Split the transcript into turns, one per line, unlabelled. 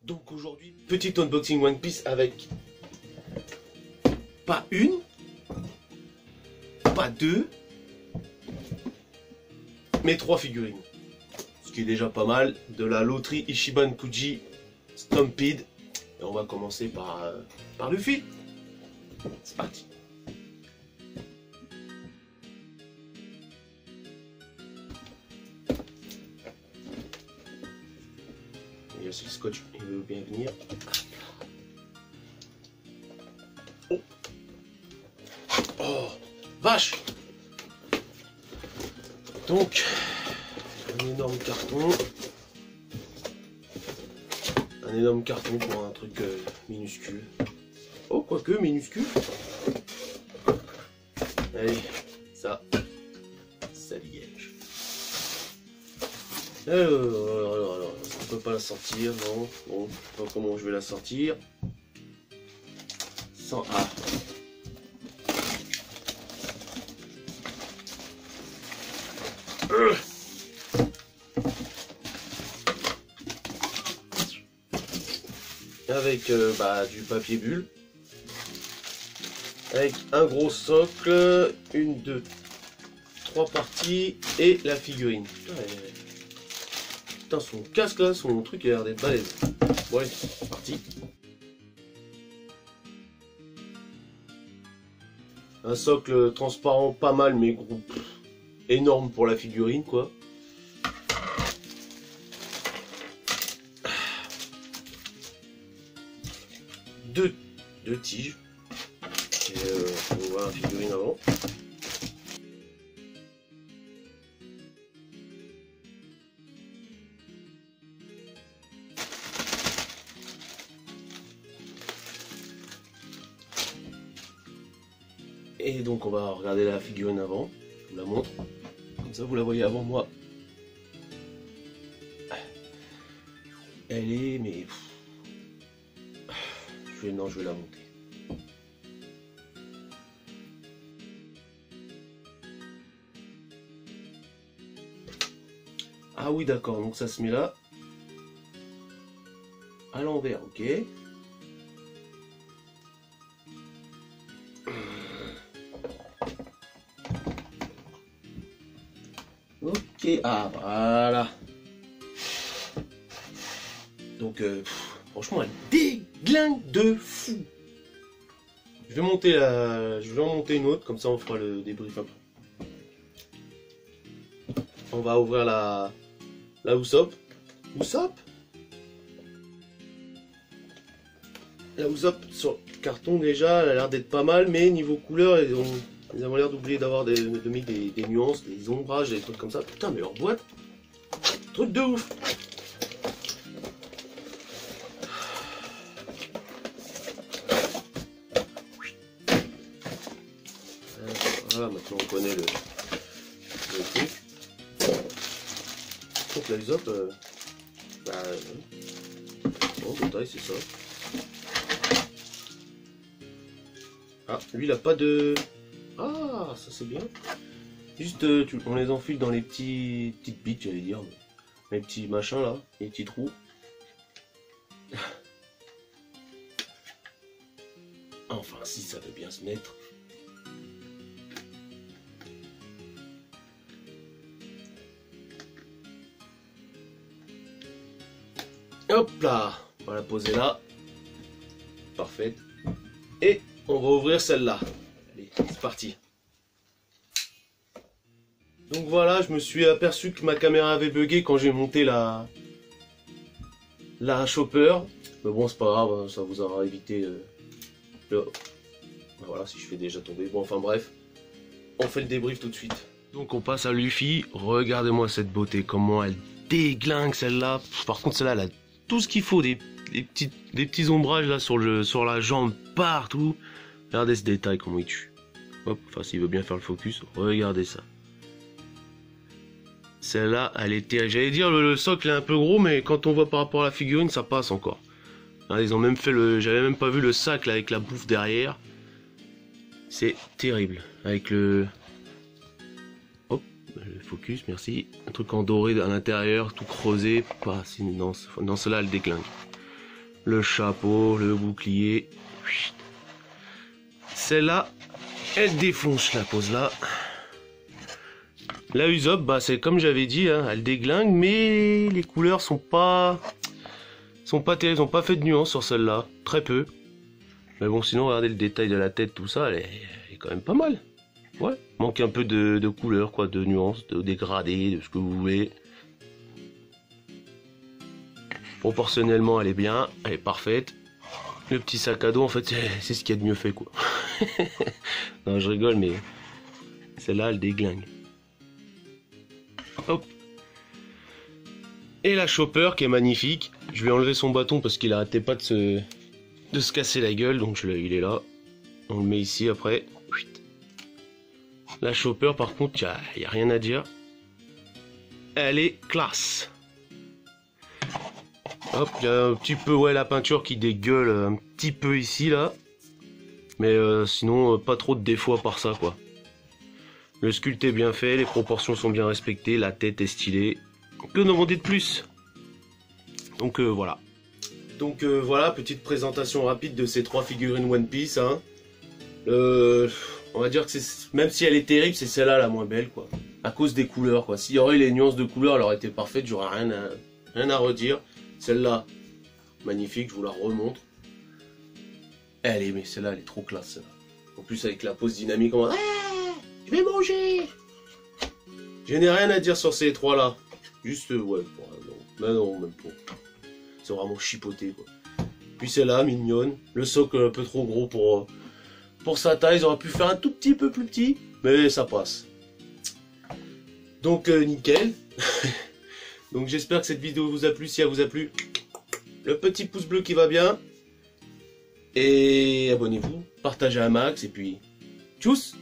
Donc aujourd'hui, petit unboxing One Piece avec pas une, pas deux, mais 3 figurines. Ce qui est déjà pas mal, de la loterie Ichiban Kuji Stampede. Et on va commencer par Luffy. C'est parti. Il y a ce scotch, il veut bien venir. Oh, oh, vache. Donc, un énorme carton. Un énorme carton pour un truc minuscule. Oh, quoique minuscule. Allez, ça dégage. Alors, on peut pas la sortir, non. Bon, je sais pas comment je vais la sortir. Sans A. Avec du papier bulle, avec un gros socle, 1, 2, 3 parties et la figurine. Putain, son casque là, son truc a l'air d'être balèze. Ouais, c'est parti. Un socle transparent pas mal, mais gros, énorme pour la figurine quoi. Deux tiges. Et on voit la figurine avant. Et donc on va regarder la figurine avant. Je vous la montre. Comme ça vous la voyez avant moi. Elle est mais... Non, je vais la monter. Ah oui, d'accord, donc ça se met là. À l'envers, ok. Ok, ah voilà. Donc, franchement, elle déglingue de fou. Je vais en monter une autre, comme ça on fera le débrief après. On va ouvrir la Usopp. La Usopp sur le carton déjà, elle a l'air d'être pas mal, mais niveau couleur, ils ont l'air d'oublier d'avoir des nuances, des ombrages, des trucs comme ça. Putain, mais leur boîte, truc de ouf. Voilà, maintenant on connaît le truc. Donc la Usopp, bon, de taille c'est ça. Ah, lui il a pas de... Ah, ça c'est bien. Juste, on les enfile dans les petites bites, j'allais dire. Les petits machins là, les petits trous. Enfin, si ça veut bien se mettre. Hop là, on va la poser là. Parfait. Et on va ouvrir celle-là. Allez, c'est parti. Donc voilà, je me suis aperçu que ma caméra avait bugué quand j'ai monté la chopper. Mais bon, c'est pas grave, ça vous aura évité voilà, si je fais déjà tomber. Bon, enfin bref, on fait le débrief tout de suite. Donc on passe à Luffy. Regardez-moi cette beauté, comment elle déglingue celle-là. Par contre, celle-là, elle a tout ce qu'il faut, des petits ombrages là sur la jambe partout. Regardez ce détail, comment il tue. Hop, enfin s'il veut bien faire le focus, regardez ça. Celle-là, elle était, j'allais dire le socle est un peu gros, mais quand on voit par rapport à la figurine, ça passe encore. Hein, ils ont même fait j'avais même pas vu le sac là, avec la bouffe derrière. C'est terrible, avec le focus, merci. Un truc en doré à l'intérieur, tout creusé. Non, celle-là, elle déclingue. le chapeau, le bouclier. Celle-là, elle défonce la pose là. La Usopp, bah c'est comme j'avais dit, hein, elle déglingue, mais les couleurs sont pas terribles, ils ont pas fait de nuances sur celle-là, très peu. Mais bon, sinon regardez le détail de la tête, tout ça, elle est quand même pas mal. Ouais, manque un peu de couleurs, quoi, de nuances, de dégradés, de ce que vous voulez. Proportionnellement, elle est bien, elle est parfaite. Le petit sac à dos, en fait, c'est ce qu'il y a de mieux fait, quoi. Non, je rigole, mais celle-là, elle déglingue. Hop. Et la Chopper, qui est magnifique. Je vais enlever son bâton parce qu'il arrêtait pas de se casser la gueule, donc il est là. On le met ici après. La Chopper, par contre, il n'y a rien à dire. Elle est classe. Hop, il y a un petit peu, ouais, la peinture qui dégueule un petit peu ici, là. Mais sinon, pas trop de défauts à part ça, quoi. Le sculpte est bien fait, les proportions sont bien respectées, la tête est stylée. Que demander de plus? Donc voilà. Donc voilà, petite présentation rapide de ces 3 figurines One Piece, hein. On va dire que même si elle est terrible, c'est celle-là la moins belle, quoi. À cause des couleurs, quoi. S'il y aurait les nuances de couleurs, elle aurait été parfaite, j'aurais rien à redire. Celle-là, magnifique, je vous la remontre. Mais celle-là, elle est trop classe, celle-là. En plus, avec la pose dynamique, on va... Je vais manger. Je n'ai rien à dire sur ces 3-là. Juste, ouais, non, même pas. C'est vraiment chipoté, quoi. Puis celle-là, mignonne. Le socle un peu trop gros pour sa taille. Ils auraient pu faire un tout petit peu plus petit, mais ça passe. Donc, nickel. Donc, j'espère que cette vidéo vous a plu. Si elle vous a plu, le petit pouce bleu qui va bien. Et abonnez-vous, partagez un max, et puis, tchuss!